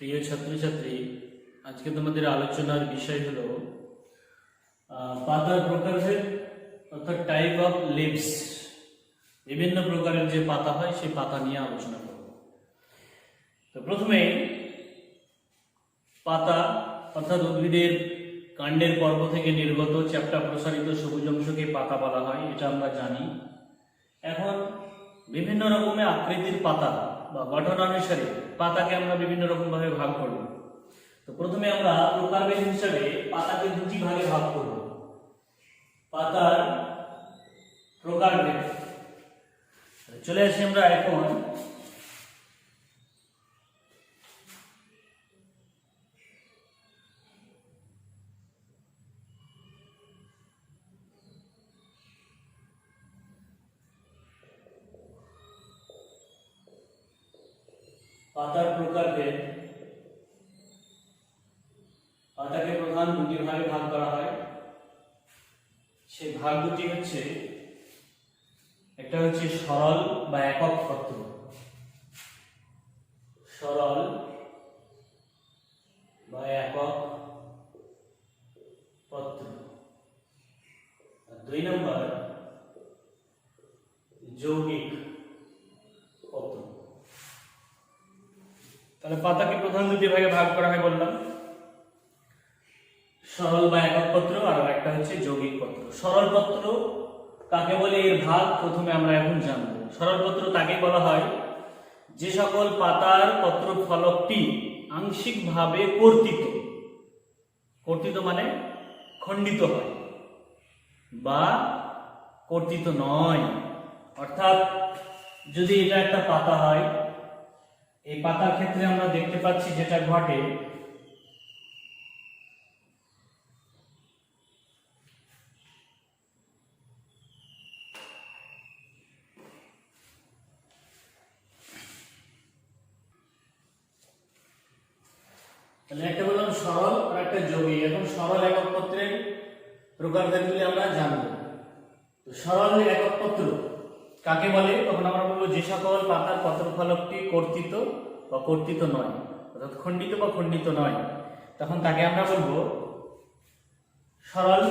প্রিয় ছাত্রছাত্রী, আজকে তোমাদের আলোচনার বিষয় হলো পাতার প্রকারভেদ অর্থাৎ টাইপ অফ লিভস। বিভিন্ন প্রকারের যে পাতা হয় সেই পাতা নিয়ে আলোচনা করব। তো প্রথমে পাতা অর্থাৎ উদ্ভিদের কাণ্ডের পর্ব থেকে নির্গত চ্যাপ্টা প্রসারিত সবুজ অংশকে পাতা বলা হয়, এটা আমরা জানি। এখন বিভিন্ন রকমের আকৃতির পাতা বা গঠন অনুসারে পাতাকে আমরা বিভিন্ন রকম ভাবে ভাগ করব। তো প্রথমে আমরা প্রকারভেদ হিসাবে পাতাকে দুটি ভাগে ভাগ করব। পাতার প্রকারভেদ। চলে আসি আমরা এখন পাতার প্রকারভেদ। পাতাকে প্রধান দুটি ভাগে ভাগ করা হয়। সেই ভাগ দুটি হচ্ছে, একটা হচ্ছে সরল বা একক পত্র, সরল বা একক পত্র। আর 2 নম্বর যৌগিক পত্র। তাহলে পাতাকে প্রধান দুটি ভাগে ভাগ করা হয় বললাম, সরল বা একক পত্র আর একটা হচ্ছে যৌগিক পত্র। সরল পত্র কাকে বলে, এর ভাগ প্রথমে আমরা এখন জানব। সরল পত্র তাকে বলা হয় যে সকল পাতার পত্র ফলকটি আংশিকভাবে কর্তিত, কর্তিত মানে খণ্ডিত হয় বা কর্তিত নয়। অর্থাৎ যদি এটা একটা পাতা হয়, এই পাতার ক্ষেত্রে আমরা দেখতে পাচ্ছি যেটা ঘটে, তাহলে একটা বললাম সরল আর একটা যৌগিক। এখন সরল একক পত্রের প্রকারভেদগুলি আমরা জানব। তো সরল একক পত্র কাকে বলে, তখন আমরা বলবো যে সকল পাতার পত্র ফলকটি কর্তিত বা কর্তিত নয়, অর্থাৎ খণ্ডিত বা খণ্ডিত নয়, তখন তাকে আমরা বলবো সরল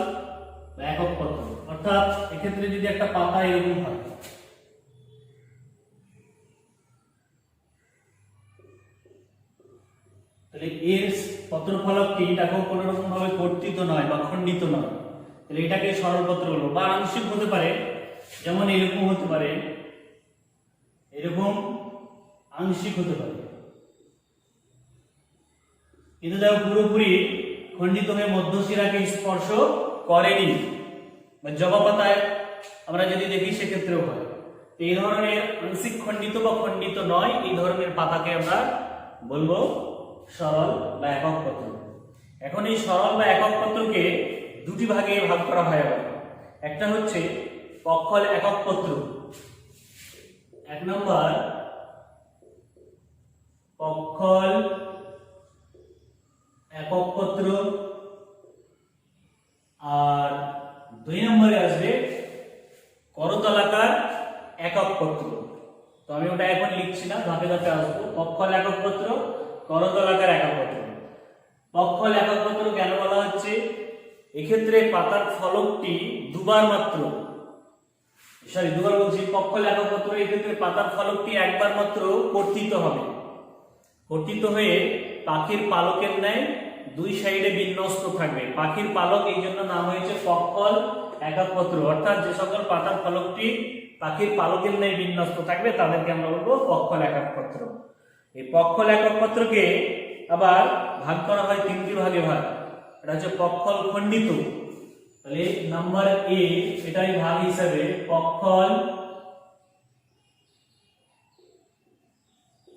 বা একক পত্র। অর্থাৎ এক্ষেত্রে যদি একটা পাতা এরকম হয়, তাহলে এর পত্র ফলকটি এটাকেও কোনো রকম ভাবে কর্তিত নয় বা খণ্ডিত নয়, তাহলে এটাকে সরল পত্র বলবো। বা আংশিক হতে পারে, যেমন এরকম হতে পারে, এরকম আংশিক হতে পারে, কিন্তু দেখো পুরোপুরি খণ্ডিত হয়ে মধ্যশিরাকে স্পর্শ করেনি। বা জবা পাতায় আমরা যদি দেখি সেক্ষেত্রেও হয়। এই ধরনের আংশিক খণ্ডিত বা খণ্ডিত নয়, এই ধরনের পাতাকে আমরা বলবো সরল বা একক পত্র। এখন এই সরল বা একক পত্রকে দুটি ভাগে ভাগ করা হয়। একটা হচ্ছে পক্ষল একক পত্র, 1 নম্বর পক্ষল একক পত্র, আর 2 নম্বরে আসবে করতলাকার একক পত্র। তো আমি ওটা এখন লিখছি না, ধাপে ধাপে আসবো। পক্ষল একক পত্র, করতলাকার একক পত্র। পক্ষল একক পত্র কেন বলা হচ্ছে, এক্ষেত্রে পাতার ফলকটি দুবার বলছি, পক্ষল একক পত্র এক্ষেত্রে পাতার ফলকটি একবার মাত্র কর্তিত হবে। কর্তিত হয়ে পাখির পালকের ন্যায় 2 সাইডে বিন্যস্ত থাকবে। পাখির পালক এই জন্য নাম হয়েছে পক্ষল একক পত্র। অর্থাৎ যে সকল পাতার ফলকটি পাখির পালকের ন্যায় বিন্যস্ত থাকবে তাদেরকে আমরা বলবো পক্ষল একক পত্র। এই পক্ষল একক পত্রকে আবার ভাগ করা হয় 3টি ভাগে ভাগ। এটা হচ্ছে পক্ষল খণ্ডিত, তাহলে নাম্বার এ এটাই ভাগ হিসাবে পক্ষল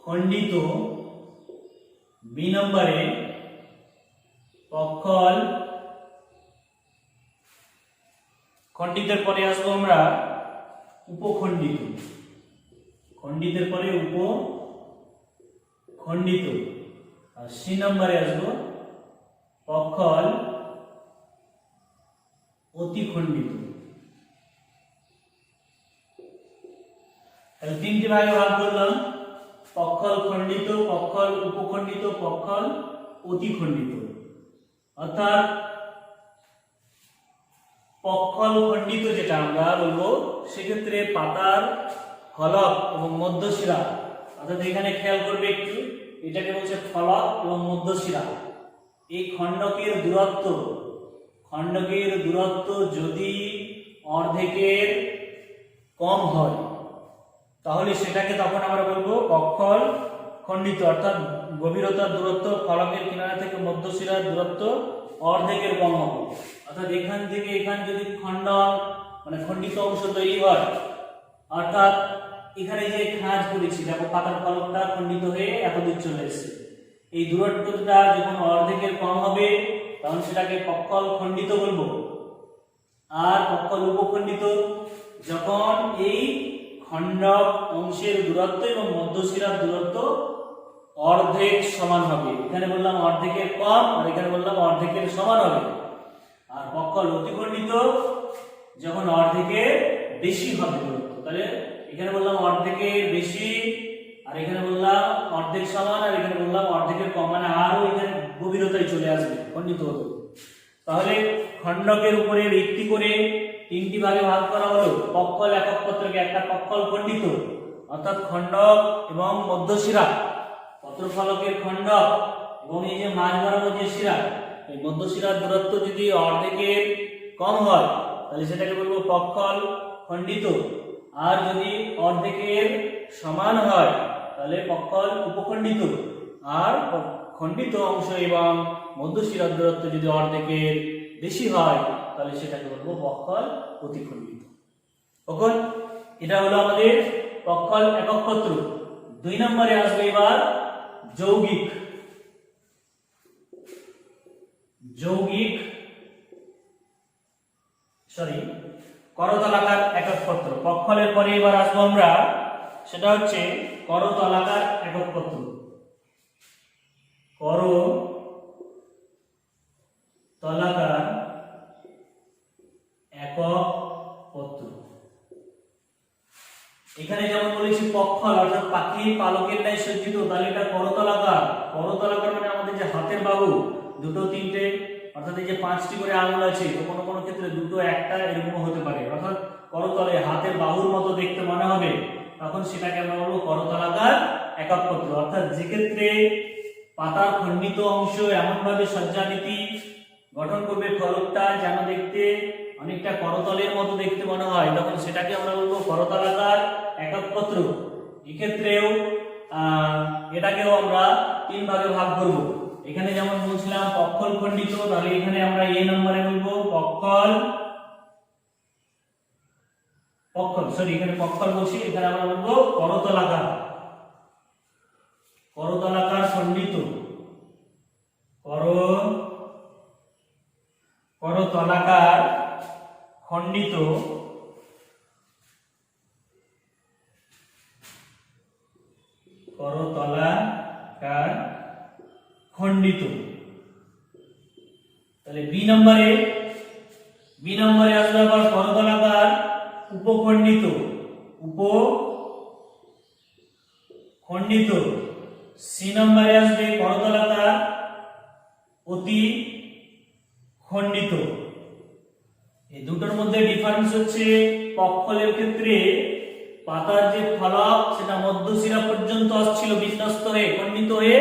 খণ্ডিত, বি নম্বরে পক্ষল খণ্ডিতের পরে আসবো আমরা উপখণ্ডিত, খণ্ডিতের পরে উপখণ্ডিত, আর সি নম্বরে আসবো পক্ষল অতিখণ্ডিত। তাহলে 3টি ভাগে ভাগ করলাম। পক্ষল খণ্ডিত, পক্ষল উপখণ্ডিত, পক্ষল অতিখণ্ডিত। অর্থাৎ পক্ষল খণ্ডিত যেটা আমরা বলবো, সেক্ষেত্রে পাতার ফলক এবং মধ্যশিরা, অর্থাৎ এখানে খেয়াল করবে একটু, এটাকে বলছে ফলক এবং মধ্যশিরা। এই খণ্ডকের দূরত্ব যদি অর্ধেকের কম হয়, তাহলে সেটাকে তখন আমরা বলবো পক্ষল খণ্ডিত। অর্থাৎ গভীরতার দূরত্ব ফলকের কিনারা থেকে মধ্যশিরার দূরত্ব অর্ধেকের কম হবে। অর্থাৎ এখান থেকে এখান যদি খণ্ডিত অংশ তৈরি হয়, অর্থাৎ এখানে যে খাঁজ করেছি, দেখো পাতার ফলকটা খণ্ডিত হয়ে এতদূর চলে এসেছে, এই দূরত্বটা যখন অর্ধেকের কম হবে তখন সেটাকে পক্ষল খণ্ডিত বলবো। আর পক্ষল উপখণ্ডিত যখন এই খণ্ডক অংশের দূরত্ব এবং মধ্যশিরার দূরত্ব অর্ধেক সমান হবে। এখানে বললাম অর্ধেকের কম, আর এখানে বললাম অর্ধেকের সমান হবে। আর পক্ষল অতিখণ্ডিত যখন অর্ধেকের বেশি হবে দূরত্ব, তাহলে এখানে বললাম অর্ধেকের বেশি, আর এখানে বললাম অর্ধেক সমান, আর এখানে বললাম অর্ধেকের কম, মানে আরো এখানে গভীরতায় চলে আসবে, খণ্ডিত হবে। তাহলে খণ্ডকের উপরে ভিত্তি করে তিনটি ভাগে ভাগ করা হলো। পক্ষল একক পত্রকে, একটা পক্ষল খণ্ডিত অর্থাৎ খণ্ডক এবং মধ্যশিরা, পত্রফলকের খণ্ডক এবং এই যে মাঝ বরাবর যে শিরা, এই মধ্যশিরার দূরত্ব যদি অর্ধেকের কম হয় তাহলে সেটাকে বলবো পক্ষল খণ্ডিত, আর যদি অর্ধেকের সমান হয় তাহলে পক্ষল উপখণ্ডিত, আর খণ্ডিত অংশ এবং মধ্যশিরার দূরত্ব যদি অর্ধেকের বেশি হয় তাহলে সেটাকে বলবো পক্ষল অতিখণ্ডিত। তখন এটা হলো আমাদের পক্ষল একক পত্র। 2 নম্বরে আসবে এবার যৌগিক। করতলাকার একক পত্র। পক্ষলের পরে এবার আসবো আমরা, সেটা হচ্ছে করতলাকার একক পত্র। করতলাকার একক পত্র। এখানে যেমন বলেছি পক্ষল অর্থাৎ পাখির পালকের ন্যায় সজ্জিত, তাহলে এটা করতলাকার। করতলাকার মানে আমাদের যে হাতের বাহু দুটো তিনটে, অর্থাৎ এই যে 5টি করে আঙুল আছে, তো কোনো কোনো ক্ষেত্রে দুটো একটা এরকম হতে পারে, অর্থাৎ করতলে হাতের বাহুর মতো দেখতে মনে হবে, তখন সেটাকে আমরা বলবো করতলাকার একক পত্র। অর্থাৎ যে ক্ষেত্রে পাতার খণ্ডিত অংশ এমন ভাবে সজ্জানীতি গঠন করবে ফলকটা যেন দেখতে অনেকটা করতলের মতো দেখতে মনে হয়, তখন সেটাকে আমরা বলবো করতলাকার একক পত্র। এক্ষেত্রেও এটাকেও আমরা 3 ভাগে ভাগ করব। এখানে যেমন বলছিলাম পক্ষল খণ্ডিত, তাহলে এখানে আমরা এই নম্বরে বলবো এখানে পক্ষল বলছি, এখানে আমরা বলবো করতলাকার খণ্ডিত, করতলাকার খণ্ডিত তাহলে বি নম্বরে আসবে আবার করতলাকার উপখণ্ডিত। সি নম্বরে আসবে করতলাকার অতি খণ্ডিত। এই দুটোর মধ্যে ডিফারেন্স হচ্ছে পক্ষলের ক্ষেত্রে পাতার যে ফলক সেটা মধ্যশিরা পর্যন্ত আসছিল বিন্যস্ত হয়ে খণ্ডিত হয়ে,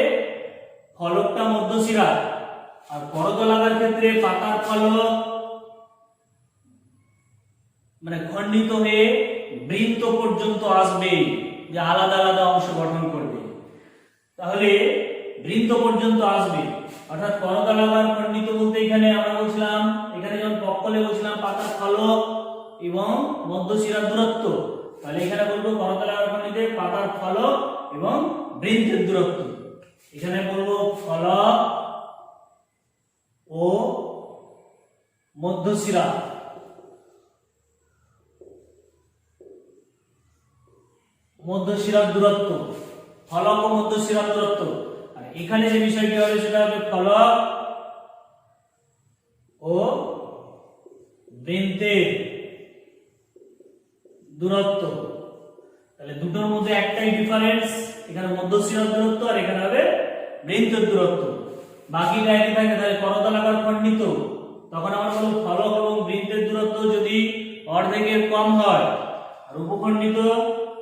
ফলকটা মধ্যশিরা। আর করতলাকার ক্ষেত্রে পাতার ফলক মানে খণ্ডিত হয়ে বৃন্ত পর্যন্ত আসবে, যে আলাদা আলাদা অংশ গঠন করবে, তাহলে বৃন্ত পর্যন্ত আসবে। অর্থাৎ করতলাকার খণ্ডিত বলতে এখানে আমরা বলছিলাম, এখানে যেমন পক্ষলে বলছিলাম পাতার ফলক এবং মধ্যশিরার দূরত্ব, তাহলে এখানে বলবো করতলাকার খণ্ডিতে পাতার ফলক এবং বৃন্তের দূরত্ব। এখানে বলবো ফলক ও মধ্যশিরা। মধ্যশিরার দূরত্ব, ফলক ও মধ্যশিরার দূরত্ব। আর এখানে যে বিষয়টি হবে সেটা হবে ফলক ও বৃন্তের দূরত্ব। তাহলে দুটোর মধ্যে একটাই ডিফারেন্স, এখানে মধ্যশিরার দূরত্ব আর এখানে হবে বৃন্তের দূরত্ব, বাকিটা একই থাকে। তাহলে করতলাকার খণ্ডিত, তখন আমরা বলবো ফলক এবং বৃন্তের দূরত্ব যদি অর্ধেকের কম হয়, আর উপখণ্ডিত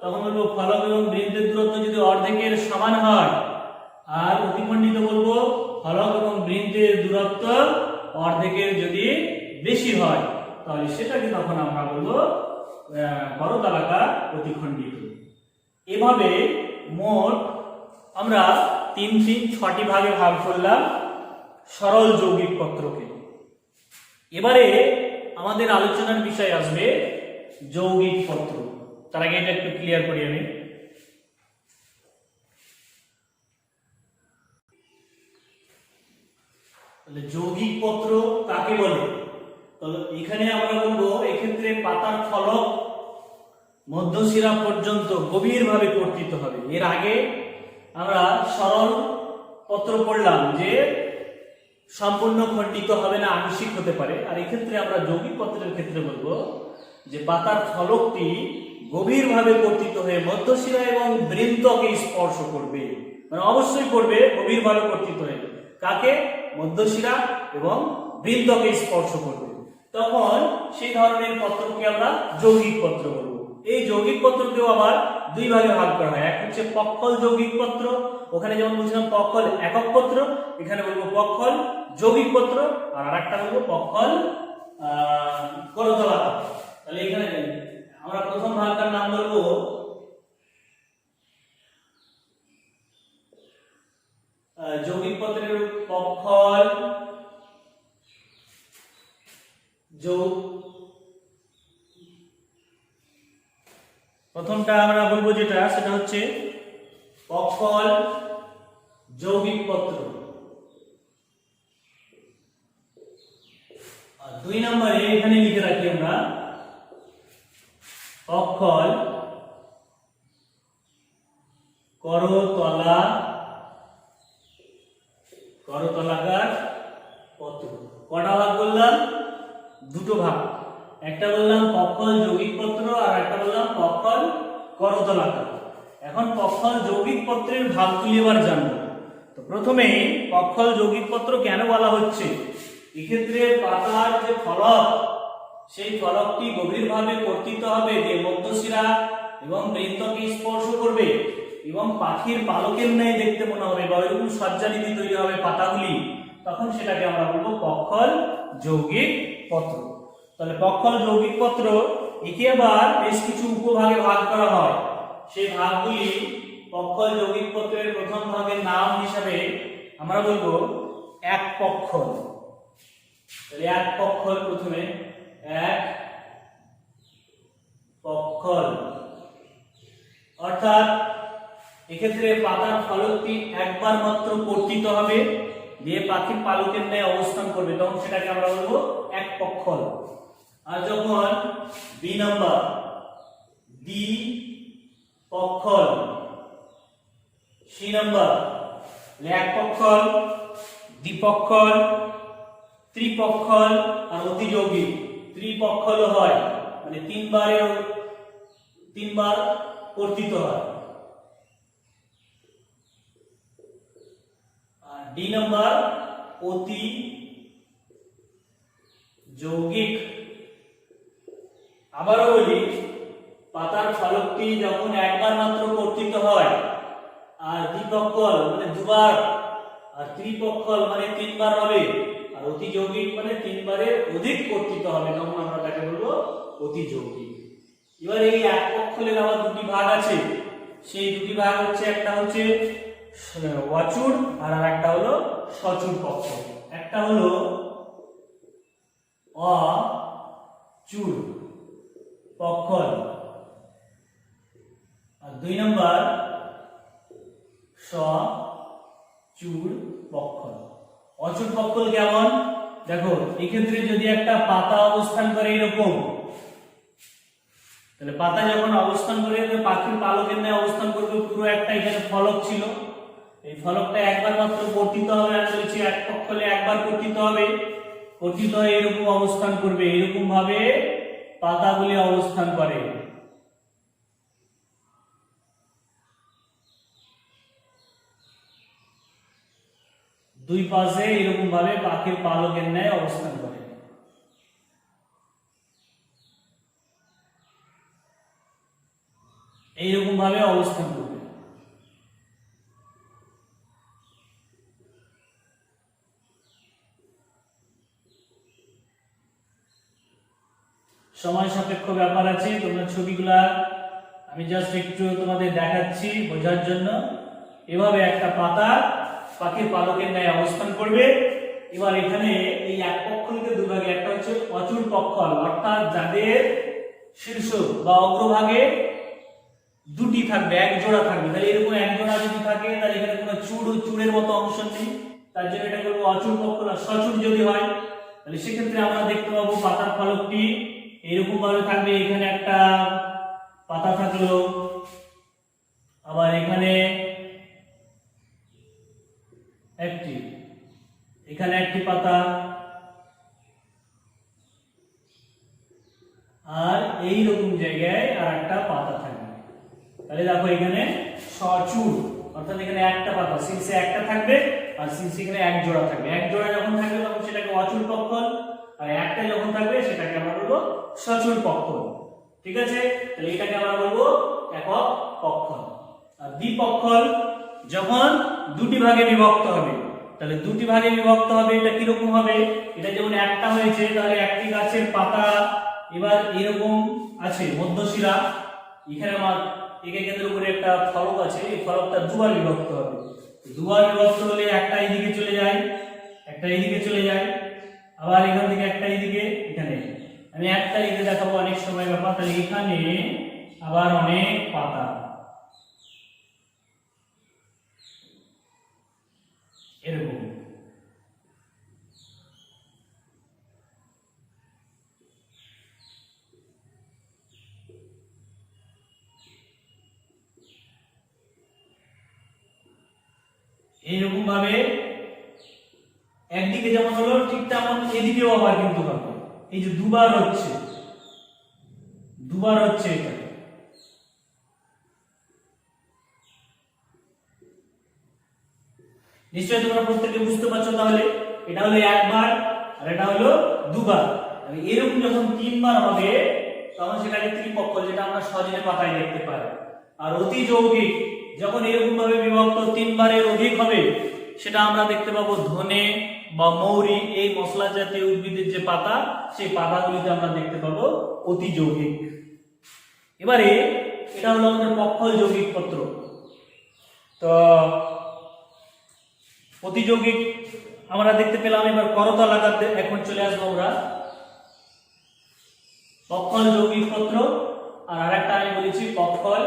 তখন বলবো ফলক এবং বৃন্তের দূরত্ব যদি অর্ধেকের সমান হয়, আর অতিখণ্ডিত বলবো ফলক এবং বৃন্তের দূরত্ব অর্ধেকের যদি বেশি হয়, তাহলে সেটাকে তখন আমরা বলবো করতলাকার অতিখণ্ডিত। এভাবে মোট আমরা 6টি ভাগে ভাগ করলাম সরল যৌগিক পত্রকে। এবারে আমাদের আলোচনার বিষয় আসবে যৌগিক পত্র। তার আগে এটা একটু ক্লিয়ার করি আমি। তাহলে যৌগিক পত্র কাকে বলে? তাহলে এখানে আমরা বলবো এক্ষেত্রে পাতার ফলক মধ্যশিরা পর্যন্ত গভীরভাবে কর্তিত হবে। এর আগে আমরা সরল পত্র পড়লাম যে সম্পূর্ণ খণ্ডিত হবে না, আংশিক হতে পারে। আর এক্ষেত্রে আমরা যৌগিক পত্রের ক্ষেত্রে বলবো যে পাতার ফলকটি গভীরভাবে কর্তিত হয়ে মধ্যশিরা এবং বৃন্তকে স্পর্শ করবে, মানে অবশ্যই করবে গভীরভাবে কর্তিত হয়ে। কাকে? মধ্যশিরা এবং বৃন্তকে স্পর্শ করবে। তখন সেই ধরনের পত্রকে আমরা যৌগিক পত্র বলবো। এই যৌগিক পত্রকেও আবার দুই ভাগে ভাগ করা হয়। এক হচ্ছে পক্ষল যৌগিক পত্র, ওখানে যেমন বলছিলাম পক্ষল একক পত্র, এখানে বলবো পক্ষল যৌগিক পত্র, আর আরেকটা বলবো পক্ষল করতলাকার। তাহলে এখানে আমরা প্রথম ভাগটার নাম বলবো যৌগিক পত্রের পক্ষল প্রথমটা আমরা বলবো যেটা, সেটা হচ্ছে পক্ষল যৌগিক পত্র। আর 2 নম্বরে এখানে লিখে রাখি আমরা পক্ষল করতলাকার পত্র। কটা ভাগ বললাম? দুটো ভাগ। একটা বললাম পক্ষল যৌগিক পত্র, আর একটা বললাম পক্ষল করতলাকার। এখন পক্ষল যৌগিক পত্রের ভাগগুলি এবার জানবো। তো প্রথমে পক্ষল যৌগিক পত্র কেন বলা হচ্ছে? এক্ষেত্রে পাতার যে ফলক, সেই ফলকটি গভীরভাবে কর্তিত হবে, যে মধ্যশিরা এবং বৃন্তকে স্পর্শ করবে এবং পাখির পালকের ন্যায় দেখতে মনে হবে, বা এরকম সজ্জানীতি তৈরি হবে পাতাগুলি, তখন সেটাকে আমরা বলবো পক্ষল যৌগিক পত্র। তাহলে পক্ষল যৌগিক পত্র একে আবার বেশ কিছু উপভাগে ভাগ করা হয়। সেই ভাগগুলি পক্ষল যৌগিক পত্রের প্রথম ভাগের নাম হিসাবে আমরা বলবো এক পক্ষল। তাহলে এক পক্ষল, প্রথমে এক পক্ষল, অর্থাৎ এক্ষেত্রে পাতার ফলকটি একবার মাত্র কর্তিত হবে, দিয়ে পাখির পালকের ন্যায় অবস্থান করবে, তখন সেটাকে আমরা বলবো এক পক্ষল। আর যখন বি নাম্বার দ্বি পক্ষল, সি নাম্বার এক পক্ষল, দ্বিপক্ষল, ত্রিপক্ষল, আর অতিযৌগিক ত্রিপক্ষল হয়, মানে তিনবার কর্তিত হয়। আর ডি নাম্বার অতি যৌগিক। আবারও বলি, পাতার ফলকটি যখন একবার মাত্র কর্তিত হয়, আর দ্বিপক্ষল মানে দুবার, আর ত্রিপক্ষল মানে তিনবার হবে, আর অতি যৌগিক মানে তিনবারের অধিক কর্তিত হবে, তখন আমরা তাকে বলবো অতি যৌগিক। এবার এই এক পক্ষলের আবার দুটি ভাগ আছে। সেই দুটি ভাগ হচ্ছে, একটা হচ্ছে অচূড় আর একটা হলো সচূড় পক্ষল। একটা হলো অচূড় পক্ষল, আর 2 নম্বর সচূড় পক্ষল। অচূড় পক্ষল কেমন? দেখো, এক্ষেত্রে যদি একটা পাতা অবস্থান করে এরকম, তাহলে পাতা যখন অবস্থান করে পাখির পালকের ন্যায় অবস্থান করবে, পুরো একটা এখানে ফলক ছিল, এই ফলকটা একবার মাত্র কর্তিত হবে। আমি বলছি এক পক্ষলে একবার কর্তিত হবে, কর্তিত হয়ে এরকম অবস্থান করবে, এরকম ভাবে পাতাগুলি অবস্থান করে। দুই পাশে এরকম ভাবে পাখির পালকের ন্যায় অবস্থান করে। এইরকম ভাবে অবস্থান করবে। সময় সাপেক্ষ ব্যাপার আছে, তোমরা ছবিগুলা আমি জাস্ট একটু তোমাদের দেখাচ্ছি বোঝার জন্য। এভাবে একটা পাতা পাখির পালকের ন্যায় অবস্থান করবে। এবার এখানে এই এক পক্ষলকে দুভাগে, একটা হচ্ছে অচূড় পক্ষল, অর্থাৎ যাদের শীর্ষ বা অগ্রভাগে দুটি থাকবে, এক জোড়া থাকবে। তাহলে এরকম এক জোড়া যদি থাকে তাহলে এখানে কোনো চূড়ের মতো অংশ নেই, তার জন্য এটা করবো অচূড় পক্ষল। আর সচূড় যদি হয় তাহলে সেক্ষেত্রে আমরা দেখতে পাবো পাতার ফলকটি এরকম ভাবে থাকবে। এখানে একটা পাতা থাকলো, আবার এখানে একটি, এখানে একটি পাতা, আর এই রকম জায়গায় আর একটা পাতা থাকবে। তাহলে দেখো এখানে সচূড়, অর্থাৎ এখানে একটা পাতা, শীর্ষে একটা থাকবে আর শীর্ষে এখানে এক জোড়া থাকবে। এক জোড়া যখন থাকবে তখন সেটাকে অচূড় পক্ষল, আর একটা যখন থাকবে সেটাকে আমরা বলবো সচূড় পক্ষল। ঠিক আছে, তাহলে এটাকে আমরা বলবো একক পক্ষল। আর দ্বিপক্ষল যখন দুটি ভাগে বিভক্ত হবে, তাহলে দুটি ভাগে বিভক্ত হবে, এটা কিরকম হবে? এটা যেমন একটা হয়েছে, তাহলে একটি গাছের পাতা এবার এরকম আছে মধ্যশিরা, এখানে আমার একে কেন্দ্র করে একটা ফলক আছে, এই ফলকটা দুবার বিভক্ত হবে। দুবার বিভক্ত হলে একটা এইদিকে চলে যায়, একটা এইদিকে চলে যায়, আবার এখান থেকে একটা এইদিকে, এখানে আমি একটা লিখে দেখাবো অনেক সময় ব্যাপার। তাহলে এখানে আবার অনেক পাতা, এরকম। এইরকম ভাবে একদিকে যেমন হলো ঠিক তেমন এদিকেও আবার কিন্তু হবে। এই যে দুবার হচ্ছে, দুবার হচ্ছে, এটা নিশ্চয়ই তোমরা প্রত্যেকে বুঝতে পারছো। তাহলে এটা হলো একবার আর এটা হলো দুবার। এরকম যখন তিনবার হবে তখন সেটাকে ত্রিপক্ষল, যেটা আমরা সজনে পাতায় দেখতে পাই। আর অতি যৌগিক যখন এরকম ভাবে বিভক্ত তিনবারের অধিক হবে, সেটা আমরা দেখতে পাবো ধনে বা মৌরি, এই মশলা জাতীয় উদ্ভিদের যে পাতা, সেই পাতাগুলিতে আমরা দেখতে পাবো অতি যৌগিক। এবারে এটা হলো আমাদের পক্ষল যৌগিক পত্র। তো অতি যৌগিক আমরা দেখতে পেলাম। এবার করতলাকার এখন চলে আসবো আমরা। পক্ষল যৌগিক পত্র আর আরেকটা আমি বলেছি পক্ষল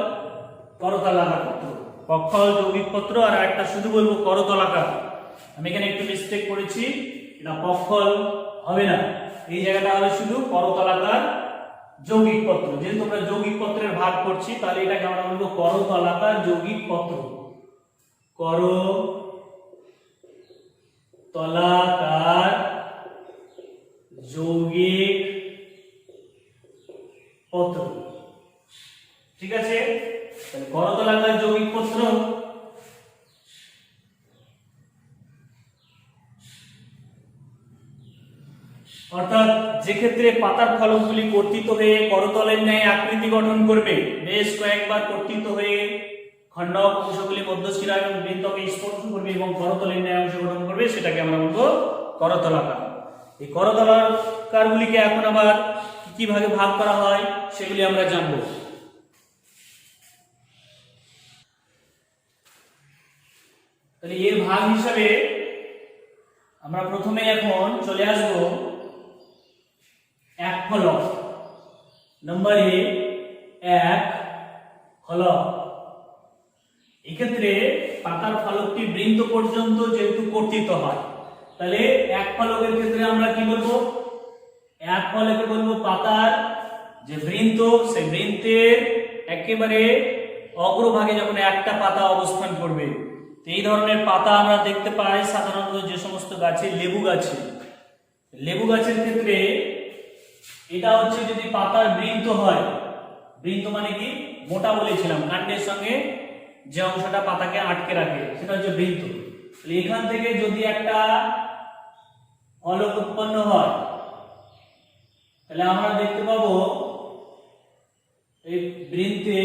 করতলাকার পত্র। পক্ষল যৌগিক পত্র আর একটা শুধু বলবো করতলাকার। আমি এখানে একটু মিস্টেক করেছি, এটা পক্ষল হবে না, এই জায়গাটা হবে শুধু করতলাকার যৌগিক পত্র। যেহেতু আমরা যৌগিক পত্রের ভাগ করছি, তাহলে এটাকে আমরা বলবো করতলাকার যৌগিক পত্র। করতলাকার যৌগিক পত্র। ঠিক আছে, তাহলে করতলাকার যৌগিক পত্র অর্থাৎ যে ক্ষেত্রে পাতার ফলকগুলি কর্তিত হয়ে করতলের ন্যায় আকৃতি গঠন করবে, বেশ কয়েকবার কর্তিত হয়ে খণ্ডক অংশগুলি মধ্যশিরা এবং বৃন্তকে স্পর্শ করবে এবং করতলের ন্যায় অংশ গঠন করবে, সেটাকে আমরা বলবো করতলাকার। এই করতলাকারগুলিকে এখন আবার কিভাবে ভাগ করা হয় সেগুলি আমরা জানবো। তাহলে এর ভাগ হিসাবে আমরা প্রথমে এখন চলে আসবো এক ফলক, নম্বর এক ফলক। এক্ষেত্রে পাতার ফলকটি বৃন্ত পর্যন্ত যেহেতু কর্তিত হয়, তাহলে এক ফলকের ক্ষেত্রে আমরা কি বলবো? এক ফলকে বলবো পাতার যে বৃন্ত, সেই বৃন্তের একেবারে অগ্রভাগে যখন একটা পাতা অবস্থান করবে। এই ধরনের পাতা আমরা দেখতে পাই সাধারণত যে সমস্ত গাছে, লেবু গাছে, লেবু গাছের ক্ষেত্রে এটা হচ্ছে যদি পাতার বৃন্ত হয়, বৃন্ত মানে কি মোটা বলেছিলাম, কাণ্ডের সঙ্গে যে অংশটা পাতাকে আটকে রাখে সেটা হচ্ছে বৃন্ত। এখান থেকে যদি একটা ফলক উৎপন্ন হয় তাহলে আমরা দেখতে পাবো এই বৃন্তে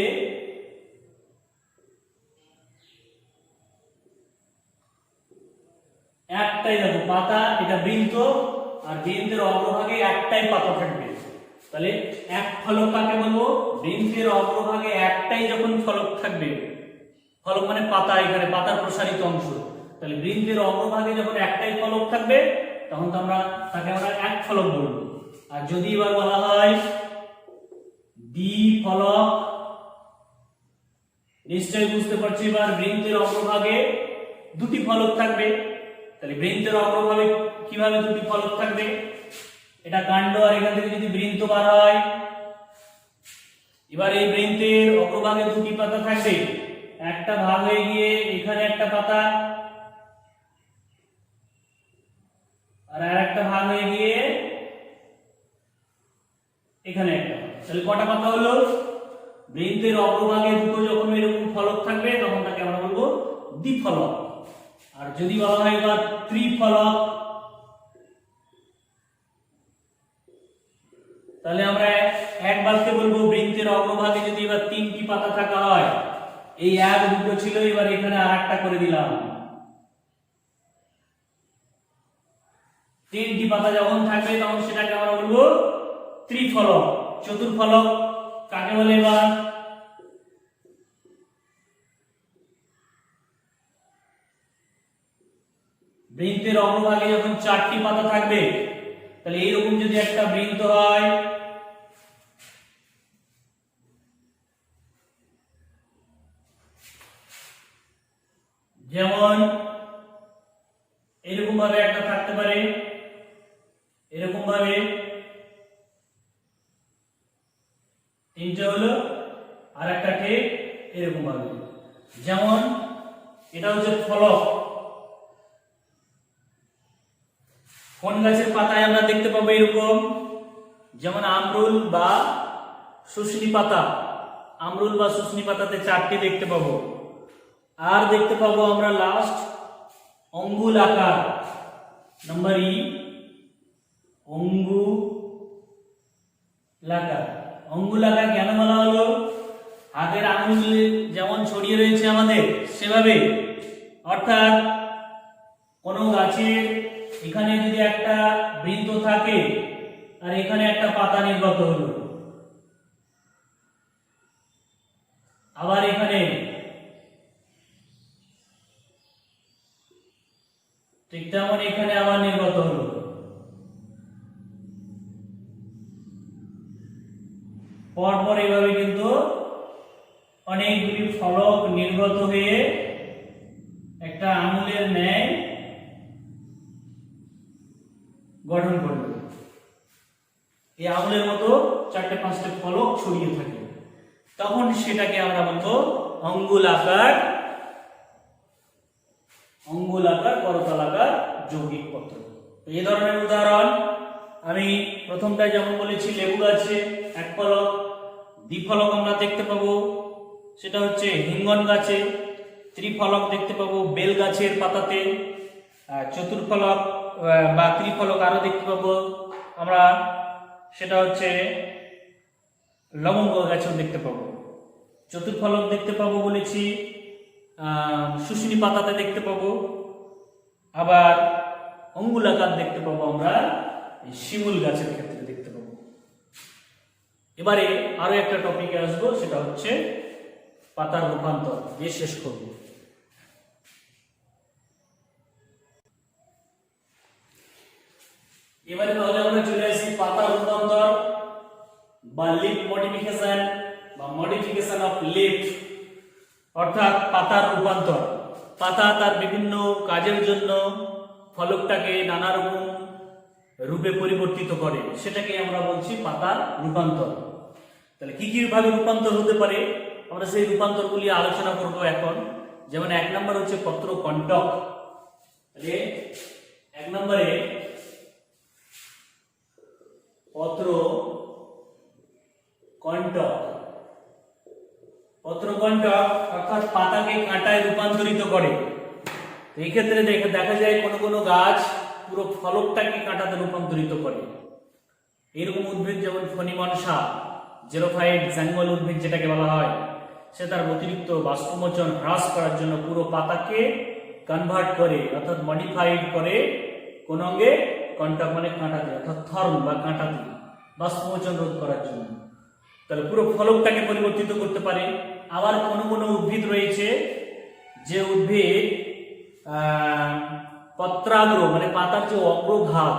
একটাই, দেখো পাতা, এটা বৃন্ত, আর বৃন্তের অগ্রভাগে একটাই পাতা থাকবে। তাহলে এক ফলক কাকে বলবো? বৃন্তের অগ্রভাগে একটাই যখন ফলক থাকবে, ফলক মানে পাতা, এখানে পাতার প্রসারিত অংশ, তাহলে বৃন্তের অগ্রভাগে যখন একটাই ফলক থাকবে তখন তো তাকে আমরা এক ফলক বলবো। আর যদি এবার বলা হয় দ্বি ফলক, নিশ্চয়ই বুঝতে পারছি এবার বৃন্তের অগ্রভাগে দুটি ফলক থাকবে। তাহলে বৃন্তের অগ্রভাগে কিভাবে দুটি ফলক থাকবে? এটা কাণ্ড, আর এখান থেকে যদি বৃন্ত বার হয়, এবার এই বৃন্তের অগ্রভাগে দুটি পাতা থাকবে, একটা ভাগ হয়ে গিয়ে এখানে একটা পাতা, আর আরেকটা ভাগ হয়ে গিয়ে এখানে একটা। তাহলে কটা পাতা হলো? বৃন্তের অগ্রভাগে দুটো যখন এরকম ফলক থাকবে তখন তাকে আমরা বলবো দ্বিফলক। আর যদি বলা হয় এবার ত্রিফলক, তাহলে আমরা এক বাক্যে বলবো বৃন্তের অগ্রভাগে যদি এবার তিনটি পাতা থাকা হয়, এই এক দুটো ছিল, এবার এখানে আরেকটা করে দিলাম, তিনটি পাতা যখন থাকবে তখন সেটাকে আমরা বলবো ত্রিফলক। চতুর্ফলক কাকে বলে? এবার বৃন্তের অগ্রভাগে যখন চারটি পাতা থাকবে, তাহলে এইরকম যদি একটা বৃন্ত হয়, যেমন এরকম ভাবে একটা থাকতে পারে, এরকম ভাবে তিনটে হলো, আর একটা ঠিক এরকম ভাবে, যেমন এটা হচ্ছে ফলক। কোন গাছের পাতায় আমরা দেখতে পাবো এরকম? যেমন আমরুল বা শুষ্নি পাতা, আমরুল বা শুষ্নি পাতাতে চারটি দেখতে পাবো। আর দেখতে পাবো আমরা লাস্ট অঙ্গুল আকার, নাম্বার ই, অঙ্গুলাকার। অঙ্গুলাকার কেন বলা হলো? হাতের আঙুল যেমন ছড়িয়ে রয়েছে আমাদের সেভাবে, অর্থাৎ কোনো গাছের এখানে যদি একটা বৃন্ত থাকে আর এখানে একটা পাতা নির্গত হলো, আবার এখানে ঠিক তেমন এখানে আবার নির্গত হলো, পরপর এইভাবে কিন্তু অনেকগুলি ফলক নির্গত হয়ে একটা আঙুলের ন্যায় গঠন করবে। এই আঙুলের মতো চারটে পাঁচটা ফলক ছড়িয়ে থাকে, তখন সেটাকে আমরা বলবো অঙ্গুলাকার, অঙ্গুলাকার করতলাকার যৌগিক পত্র। এই ধরনের উদাহরণ আমি প্রথমটায় যেমন বলেছি, লেবু গাছে এক ফলক, দ্বিফলক আমরা দেখতে পাবো সেটা হচ্ছে হিঙ্গন গাছে, ত্রিফলক দেখতে পাবো বেল গাছের পাতাতে, চতুর্ফলক বা ত্রিফলক আরো দেখতে পাবো আমরা, সেটা হচ্ছে লবঙ্গ গাছেও দেখতে পাবো। চতুর্ফলক দেখতে পাবো বলেছি শুষ্নি পাতাতে দেখতে পাবো, আবার অঙ্গুলাকার দেখতে পাবো আমরা শিমুল গাছের ক্ষেত্রে দেখতে পাবো। এবারে আরো একটা টপিকে আসবো, সেটা হচ্ছে পাতার রূপান্তর, দিয়ে শেষ করব। এবারে তাহলে আমরা চলে আসি পাতার রূপান্তর বা লিফ মডিফিকেশন বা মডিফিকেশন অফ লিফ, অর্থাৎ পাতার রূপান্তর। পাতা তার বিভিন্ন কাজের জন্য ফলকটাকে নানা রকম রূপে পরিবর্তিত করে, সেটাকে আমরা বলছি পাতার রূপান্তর। তাহলে কি কি ভাবে রূপান্তর হতে পারে আমরা সেই রূপান্তরগুলি আলোচনা করব এখন। যেমন এক নম্বর হচ্ছে পত্র কণ্টক। তাহলে এক নম্বরে পত্র কণ্টক, পত্র কণ্টক অর্থাৎ পাতাকে কাঁটায় রূপান্তরিত করে। এই ক্ষেত্রে দেখা যায় কোনো কোনো গাছ পুরো ফলকটাকে কাঁটাতে রূপান্তরিত করে। এরকম উদ্ভিদ যেমন ফণিমনসা, জেরোফাইট জঙ্গল উদ্ভিদ যেটাকে বলা হয়, সে তার অতিরিক্ত বাষ্পমোচন হ্রাস করার জন্য পুরো পাতাকে কনভার্ট করে অর্থাৎ মডিফাইড করে কোন অঙ্গে, কন্টাক্ট মানে কাঁটাতে, অর্থাৎ থর্ম বা কাঁটাতে বাষ্পমোচন রোধ করার জন্য। তাহলে পুরো ফলকটাকে পরিবর্তিত করতে পারে। আবার কোনো কোনো উদ্ভিদ রয়েছে যে উদ্ভিদ পত্রাগ্র মানে পাতার যে অগ্রভাগ,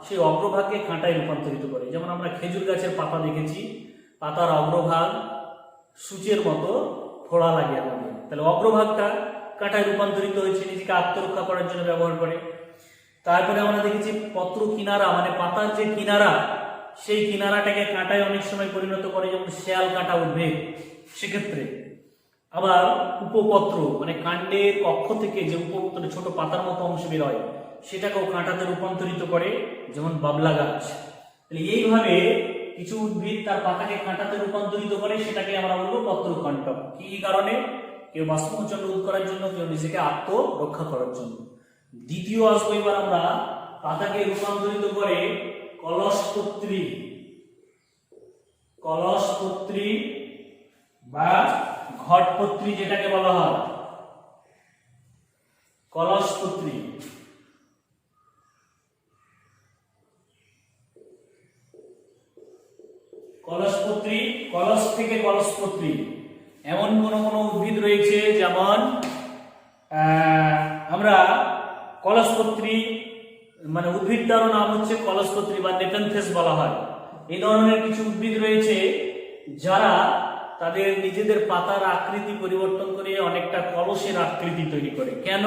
সেই অগ্রভাগকে কাঁটায় রূপান্তরিত করে। যেমন আমরা খেজুর গাছের পাতা দেখেছি, পাতার অগ্রভাগ সূচের মতো ফোড়া লাগে আমাদের, তাহলে অগ্রভাগটা কাঁটায় রূপান্তরিত হয়েছে, নিজেকে আত্মরক্ষা করার জন্য ব্যবহার করে। তারপরে আমরা দেখেছি পত্র কিনারা মানে পাতার যে কিনারা, সেই কিনারাটাকে কাঁটায় অনেক সময় পরিণত করে, যেমন শেয়াল কাঁটা উদ্ভিদ সেক্ষেত্রে। আবার উপপত্র মানে কাণ্ডের কক্ষ থেকে যে উপপত্র ছোট পাতার মতো অংশ বের হয়, সেটাকেও কাঁটাতে রূপান্তরিত করে, যেমন বাবলা গাছ। তাহলে এইভাবে কিছু উদ্ভিদ তার পাতাকে কাঁটাতে রূপান্তরিত করে, সেটাকে আমরা বলবো পত্রকণ্টক। কি কারণে? কেউ বাষ্পমোচন রোধ করার জন্য, কেউ নিজেকে আত্মরক্ষা করার জন্য। দ্বিতীয় আসবো এবার আমরা, পাতাকে রূপান্তরিত করে কলসপত্রী, কলসপত্রী বা ঘটপত্রী যেটাকে বলা হয়, কলসপত্রী। কলসপত্রী, কলস থেকে কলসপত্রী। এমন কোন কোন উদ্ভিদ রয়েছে, যেমন আমরা কলসপত্রী মানে উদ্ভিদটার নাম হচ্ছে কলসপত্রী বা নেপেনথেস বলা হয়। এই ধরনের কিছু উদ্ভিদ রয়েছে যারা তাদের নিজেদের পাতার আকৃতি পরিবর্তন করে অনেকটা কলসের আকৃতি তৈরি করে। কেন?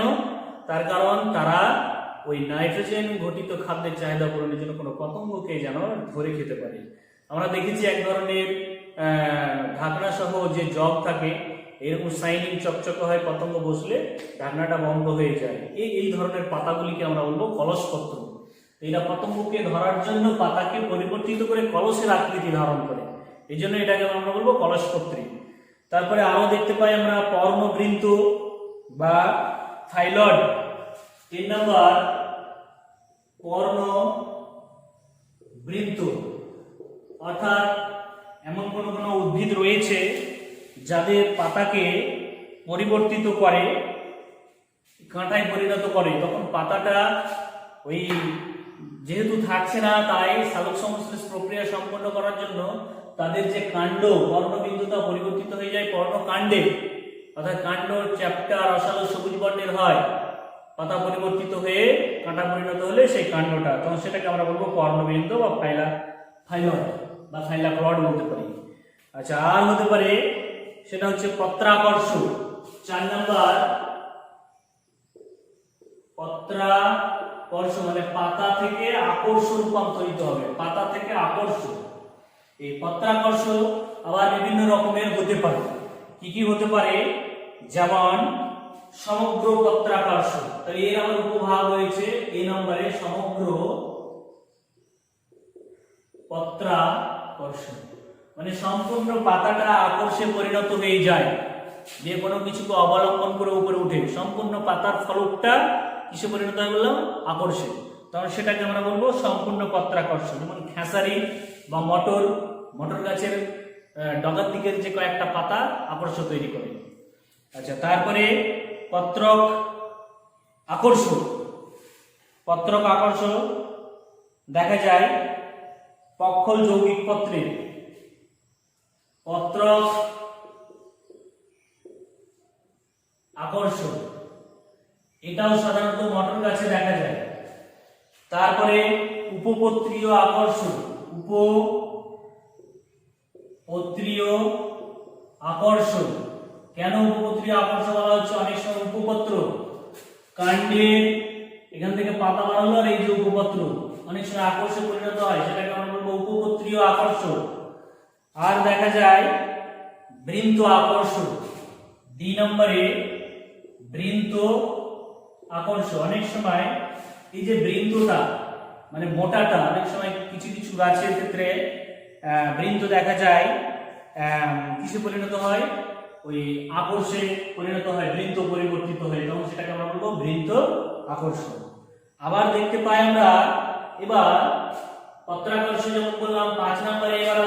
তার কারণ তারা ওই নাইট্রোজেন ঘটিত খাদ্যের চাহিদা পূরণের জন্য কোনো পতঙ্গকে যেন ধরে খেতে পারে। আমরা দেখেছি এক ধরনের ঢাকনা সহ যে জগ থাকে, এরকম শাইনিং চকচকে হয়, পতঙ্গ বসলে ঢাকনাটা বন্ধ হয়ে যায়। এই ধরনের পাতাগুলিকে আমরা বলবো কলসপত্র। এরা পতঙ্গকে ধরার জন্য পাতাকে পরিবর্তিত করে কলসের আকৃতি ধারণ করে, এই জন্য এটাকে আমরা বলবো কলসপত্রী। তারপরে আরো দেখতে পাই আমরা পর্ণবৃন্ত বা থাইলয়েড। 3 নম্বর পর্ণবৃন্ত, অর্থাৎ এমন কোন কোন উদ্ভিদ রয়েছে যাদের পাতাকে পরিবর্তিত করে, কাঁটায় পরিণত করে। তখন পাতাটা ওই যেহেতু থাকছে না, তাই সালোক সংশ্লেষ প্রক্রিয়া সম্পন্ন করার জন্য তাদের যে কাণ্ড পর্ণবিন্দুটা পরিবর্তিত হয়ে যায় পর্ণকাণ্ডে, অর্থাৎ কাণ্ড চ্যাপ্টা রসালো সবুজ বর্ণের হয়। পাতা পরিবর্তিত হয়ে কাঁটা পরিণত হলে সেই কাণ্ডটা, তখন সেটাকে আমরা বলবো পর্ণবিন্দু বা থাইলয়েড বা থাইলাকয়েড বলতে পারি। আচ্ছা, আর হতে পারে সেটা হচ্ছে পত্রাকর্ষ। 4 নম্বর পত্রাকর্ষ মানে পাতা থেকে আকর্ষ রূপান্তরিত হবে, পাতা থেকে আকর্ষ। এই পত্রাকর্ষ আবার বিভিন্ন রকমের হতে পারে। কি কি হতে পারে? যেমন সমগ্র পত্রাকর্ষ। তাহলে এর আবার উপভাগ রয়েছে এই নম্বরে, সমগ্র পত্রাকর্ষ মানে সম্পূর্ণ পাতাটা আকর্ষে পরিণত হয়ে যায়, যে কোনো কিছুকে অবলম্বন করে উপরে উঠে সম্পূর্ণ পাতার ফলকটা কিসে পরিণত হয় বললাম? আকর্ষে। তখন সেটাকে আমরা বলবো সম্পূর্ণ পত্রাকর্ষ। যেমন খেসারি বা মটর গাছের ডগার দিকের যে কয়েকটা পাতা আকর্ষ তৈরি করে। আচ্ছা, তারপরে পত্রক আকর্ষ। পত্রক আকর্ষ দেখা যায় পক্ষল যৌগিক পত্রে। পত্রক আকর্ষ এটাও সাধারণত মটর গাছে দেখা যায়। তারপরে উপপত্রীয় আকর্ষণ। উপপত্রীয় আকর্ষণ কেন উপপত্রীয় আকর্ষণ বলা হচ্ছে? অনেক সময় উপপত্র কাণ্ডের এখান থেকে পাতা বার হলো, আর এই যে উপপত্র অনেক সময় আকর্ষে পরিণত হয়, সেটাকে আমরা বলবো উপপত্রীয় আকর্ষণ। আর দেখা যায় বৃন্ত আকর্ষণ। 2 নম্বরে বৃন্ত আকর্ষ। অনেক সময় এই যে বৃন্তটা মানে মোটাটা, অনেক সময় কিছু কিছু গাছের ক্ষেত্রে বৃন্ত দেখা যায় কিসে পরিণত হয়? ওই আকর্ষে পরিণত হয়, বৃন্ত পরিবর্তিত হয়, তখন সেটাকে আমরা বলবো বৃন্ত আকর্ষণ। আবার দেখতে পাই আমরা এবার পত্রাকর্ষ, যেমন বললাম 5 নম্বরে এবার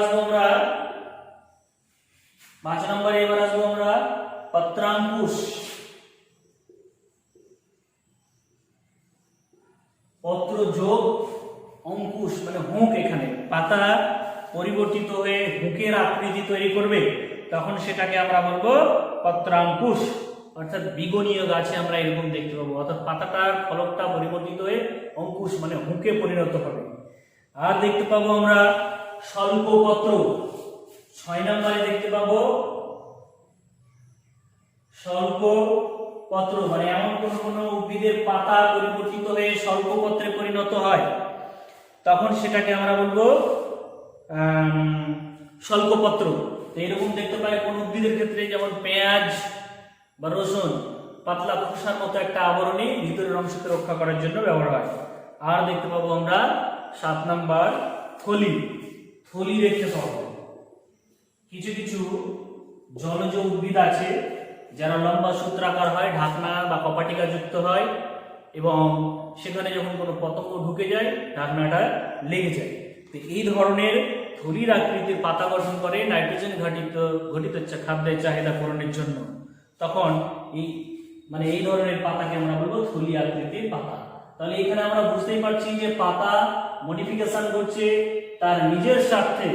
আসবো আমরা পত্রাঙ্কুশ। পত্র যোগ অঙ্কুশ মানে হুঁক, এখানে পাতা পরিবর্তিত হয়ে হুঁকের আকৃতি তৈরি করবে, তখন সেটাকে আমরা বলবো পত্রাঙ্কুশ। অর্থাৎ বিগনীয় গাছে আমরা এরকম দেখতে পাবো, অর্থাৎ পাতাটার ফলকটা পরিবর্তিত হয়ে অঙ্কুশ মানে হুঁকে পরিণত হবে। আর দেখতে পাবো আমরা স্বল্পপত্র, 6 নম্বরে দেখতে পাবো স্বল্পপত্র মানে এমন কোন উদ্ভিদের পাতা পরিবর্তিত হয়ে স্বল্পপত্রে পরিণত হয়, তখন সেটাকে আমরা বলবো স্বল্পপত্র। তো এরকম দেখতে পাই কোন উদ্ভিদের ক্ষেত্রে, যেমন পেঁয়াজ বা রসুন, পাতলা খোসার মতো একটা আবরণী ভিতরের অংশকে রক্ষা করার জন্য ব্যবহার হয়। আর দেখতে পাবো আমরা 7 নম্বর থলি দেখতে পাবো। কিছু কিছু জলজ উদ্ভিদ আছে যারা লম্বা সূত্রাকার হয়, ঢাকনা বা কপাটিকা যুক্ত হয়, এবং সেখানে যখন কোনো পতঙ্গ ঢুকে যায় ঢাকনাটা লেগে যায়। তো এই ধরনের থলির আকৃতির পাতা গঠন করে নাইট্রোজেন ঘটিত খাদ্যের চাহিদা পূরণের জন্য। তখন এই ধরনের পাতাকে আমরা বলবো থলি আকৃতির পাতা। তাহলে এখানে আমরা বুঝতেই পারছি যে পাতা মডিফিকেশন করছে তার নিজের স্বার্থে,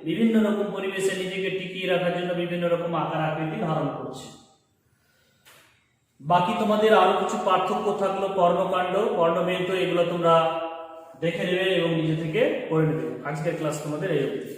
বিভিন্ন রকম পরিবেশে নিজেকে টিকিয়ে রাখার জন্য বিভিন্ন রকম আকার আকৃতি ধারণ করছে। বাকি তোমাদের আরো কিছু পার্থক্য থাকলো, কর্ণকাণ্ড, কর্ণবেদ, এগুলো তোমরা দেখে নেবে এবং নিজে থেকে করে নেবে। আজকের ক্লাস তোমাদের এই অবধি।